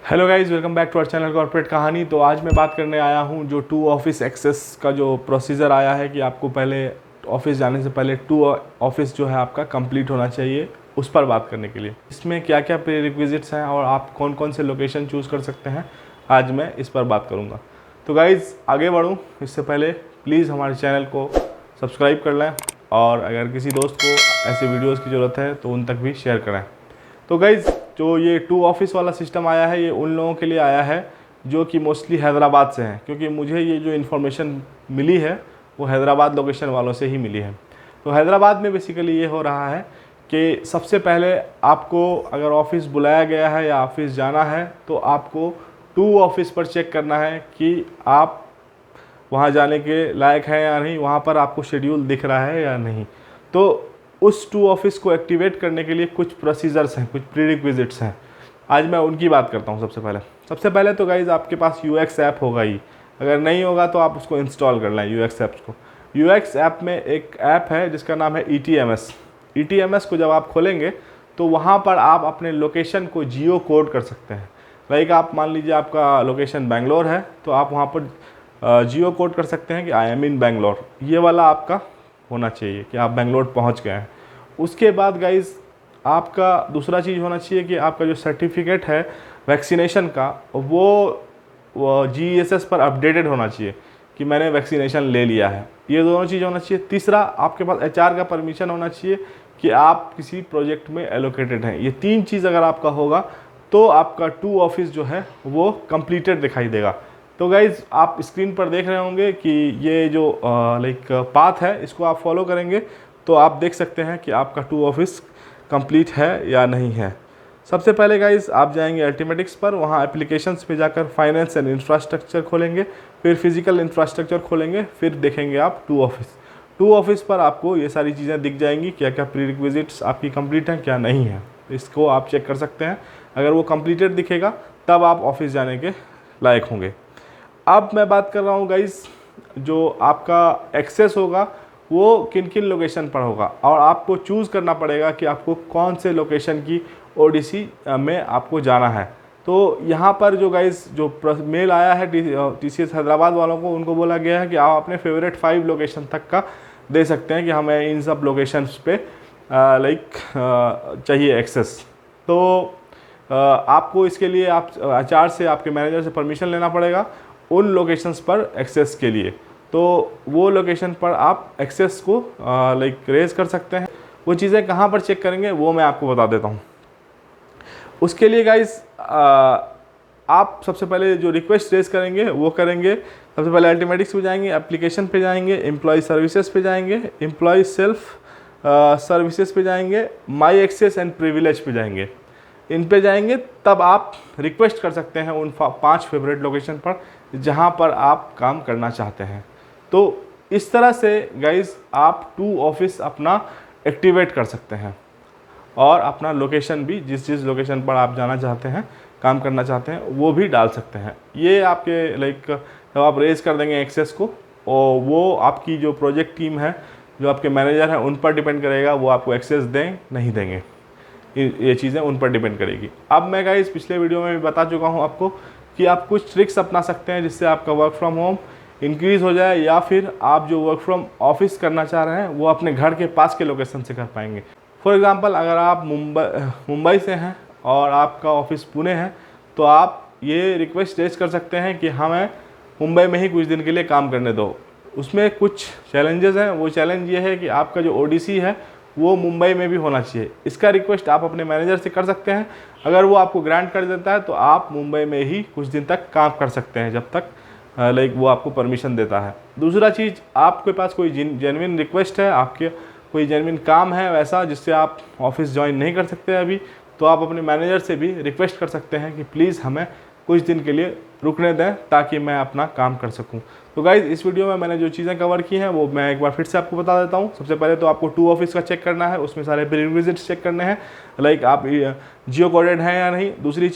Hello guys, welcome back to our channel Corporate Kahani. तो आज मैं बात करने आया हूं जो टू ऑफिस एक्सेस का जो प्रोसीजर आया है कि आपको पहले ऑफिस जाने से पहले टू ऑफिस जो है आपका कंप्लीट होना चाहिए, उस पर बात करने के लिए इसमें क्या क्या प्री रिक्विजिट्स हैं और आप कौन कौन से लोकेशन चूज़ कर सकते हैं, आज मैं इस पर बात करूँगा। तो गाइज़ आगे बढ़ूँ इससे पहले प्लीज़ हमारे चैनल को सब्सक्राइब कर लें और अगर किसी दोस्त को ऐसे वीडियोज़ की ज़रूरत है तो उन तक भी शेयर करें। तो गाइज़ जो ये टू ऑफिस वाला सिस्टम आया है ये उन लोगों के लिए आया है जो कि मोस्टली हैदराबाद से हैं, क्योंकि मुझे ये जो इन्फॉर्मेशन मिली है वो हैदराबाद लोकेशन वालों से ही मिली है। तो हैदराबाद में बेसिकली ये हो रहा है कि सबसे पहले आपको अगर ऑफ़िस बुलाया गया है या ऑफ़िस जाना है तो आपको टू ऑफिस पर चेक करना है कि आप वहाँ जाने के लायक हैं या नहीं, वहाँ पर आपको शेड्यूल दिख रहा है या नहीं। तो उस टू ऑफिस को एक्टिवेट करने के लिए कुछ प्रोसीजर्स हैं, कुछ प्रीरिक्विजिट्स हैं। आज मैं उनकी बात करता हूँ। सबसे पहले तो गाइज़ आपके पास यूएक्स ऐप होगा ही, अगर नहीं होगा तो आप उसको इंस्टॉल कर लें यूएक्स ऐप्स को। यूएक्स ऐप में एक ऐप है जिसका नाम है ईटीएमएस। ईटीएमएस को जब आप खोलेंगे तो वहाँ पर आप अपने लोकेशन को जियो कोड कर सकते हैं। लाइक आप मान लीजिए आपका लोकेशन बेंगलोर है तो आप वहाँ पर जियो कोड कर सकते हैं कि आई एम इन बेंगलोर, ये वाला आपका होना चाहिए कि आप बेंगलोर पहुंच गए हैं। उसके बाद गाइज़ आपका दूसरा चीज़ होना चाहिए कि आपका जो सर्टिफिकेट है वैक्सीनेशन का वो जीएसएस पर अपडेटेड होना चाहिए कि मैंने वैक्सीनेशन ले लिया है। ये दोनों चीज़ होना चाहिए। तीसरा, आपके पास एचआर का परमिशन होना चाहिए कि आप किसी प्रोजेक्ट में एलोकेटेड हैं। ये तीन चीज़ अगर आपका होगा तो आपका टू ऑफिस जो है वो कंप्लीटेड दिखाई देगा। तो गाइज़ आप स्क्रीन पर देख रहे होंगे कि ये जो पाथ है इसको आप फॉलो करेंगे तो आप देख सकते हैं कि आपका टू ऑफिस कंप्लीट है या नहीं है। सबसे पहले गाइज़ आप जाएंगे अल्टीमेटिक्स पर, वहाँ एप्लीकेशंस पे जाकर फाइनेंस एंड इंफ्रास्ट्रक्चर खोलेंगे, फिर फिजिकल इंफ्रास्ट्रक्चर खोलेंगे, फिर देखेंगे आप टू ऑफिस। टू ऑफिस पर आपको ये सारी चीज़ें दिख जाएंगी, क्या क्या प्री रिक्विजिट्स आपकी कंप्लीट हैं क्या नहीं है, इसको आप चेक कर सकते हैं। अगर वो कंप्लीटेड दिखेगा तब आप ऑफिस जाने के लायक होंगे। अब मैं बात कर रहा हूँ गाइज़ जो आपका एक्सेस होगा वो किन किन लोकेशन पर होगा और आपको चूज़ करना पड़ेगा कि आपको कौन से लोकेशन की ओडीसी में आपको जाना है। तो यहाँ पर जो गाइज़ जो मेल आया है टीसीएस हैदराबाद वालों को, उनको बोला गया है कि आप अपने फेवरेट 5 लोकेशन तक का दे सकते हैं कि हमें इन सब लोकेशंस पे चाहिए एक्सेस। तो आपको इसके लिए आप एचआर से, आपके मैनेजर से परमिशन लेना पड़ेगा उन लोकेशंस पर एक्सेस के लिए। तो वो लोकेशन पर आप एक्सेस को रेज कर सकते हैं। वो चीज़ें कहाँ पर चेक करेंगे वो मैं आपको बता देता हूँ। उसके लिए गाइज़ आप सबसे पहले जो रिक्वेस्ट रेज करेंगे वो करेंगे, सबसे पहले अल्टीमेटिक्स पे जाएंगे, एप्लीकेशन पे जाएंगे, एम्प्लॉय सर्विसेज पे जाएंगे, एम्प्लॉय सेल्फ सर्विसेज पे जाएंगे, माई एक्सेस एंड प्रिविलेज पे जाएंगे। इन पे जाएंगे तब आप रिक्वेस्ट कर सकते हैं उन 5 फेवरेट लोकेशन पर जहां पर आप काम करना चाहते हैं। तो इस तरह से गाइज़ आप टू ऑफिस अपना एक्टिवेट कर सकते हैं और अपना लोकेशन भी जिस लोकेशन पर आप जाना चाहते हैं, काम करना चाहते हैं, वो भी डाल सकते हैं। ये आपके जब आप रेज कर देंगे एक्सेस को और वो आपकी जो प्रोजेक्ट टीम है, जो आपके मैनेजर हैं, उन पर डिपेंड करेगा वो आपको एक्सेस दें नहीं देंगे। ये चीज़ें उन पर डिपेंड करेगी। अब मैं गाइस पिछले वीडियो में भी बता चुका हूँ आपको कि आप कुछ ट्रिक्स अपना सकते हैं जिससे आपका वर्क फ्रॉम होम इंक्रीज़ हो जाए, या फिर आप जो वर्क फ्रॉम ऑफिस करना चाह रहे हैं वो अपने घर के पास के लोकेशन से कर पाएंगे। फॉर एग्ज़ाम्पल, अगर आप मुंबई से हैं और आपका ऑफिस पुणे है तो आप ये रिक्वेस्ट रेज कर सकते हैं कि हमें मुंबई में ही कुछ दिन के लिए काम करने दो। उसमें कुछ चैलेंजेस हैं। वो चैलेंज ये है कि आपका जो ओडीसी है वो मुंबई में भी होना चाहिए। इसका रिक्वेस्ट आप अपने मैनेजर से कर सकते हैं। अगर वो आपको ग्रांट कर देता है तो आप मुंबई में ही कुछ दिन तक काम कर सकते हैं जब तक वो आपको परमिशन देता है। दूसरा चीज़, आपके पास कोई जेन्युइन रिक्वेस्ट है, आपके कोई जेन्युइन काम है वैसा जिससे आप ऑफिस ज्वाइन नहीं कर सकते अभी, तो आप अपने मैनेजर से भी रिक्वेस्ट कर सकते हैं कि प्लीज़ हमें कुछ दिन के लिए रुकने दें ताकि मैं अपना काम कर सकूं। तो गाइज़ इस वीडियो में मैंने जो चीज़ें कवर की हैं वो मैं एक बार फिर से आपको बता देता हूं। सबसे पहले तो आपको टू ऑफिस का चेक करना है, उसमें सारे प्रीरिक्विजिट्स चेक करने हैं, आप जियो कोडेड हैं या नहीं। दूसरी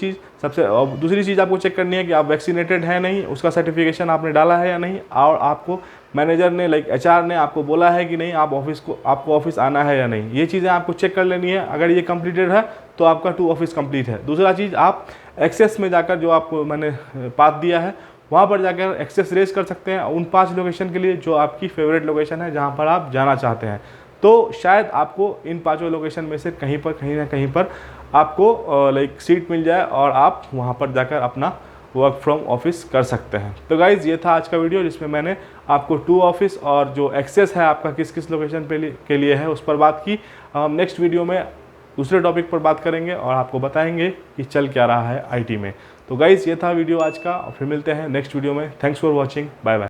चीज़ आपको चेक करनी है कि आप वैक्सीनेटेड हैं नहीं, उसका सर्टिफिकेशन आपने डाला है या नहीं, और आपको मैनेजर ने एचआर ने आपको बोला है कि नहीं आपको ऑफिस आना है या नहीं। ये चीज़ें आपको चेक कर लेनी है। अगर ये कंप्लीटेड है तो आपका टू ऑफिस कंप्लीट है। दूसरा चीज़, आप एक्सेस में जाकर जो आपको मैंने पाथ दिया है वहाँ पर जाकर एक्सेस रेज कर सकते हैं उन 5 लोकेशन के लिए जो आपकी फेवरेट लोकेशन है, जहाँ पर आप जाना चाहते हैं। तो शायद आपको इन 5 लोकेशन में से कहीं ना कहीं पर आपको लाइक सीट मिल जाए और आप वहाँ पर जाकर अपना वर्क फ्रॉम ऑफिस कर सकते हैं। तो गाइज़ ये था आज का वीडियो जिसमें मैंने आपको 2 ऑफिस और जो एक्सेस है आपका किस किस लोकेशन के लिए है उस पर बात की। हम नेक्स्ट वीडियो में दूसरे टॉपिक पर बात करेंगे और आपको बताएंगे कि चल क्या रहा है आईटी में। तो गाइज़ ये था वीडियो आज का और फिर मिलते हैं नेक्स्ट वीडियो में। Thanks for watching, bye bye.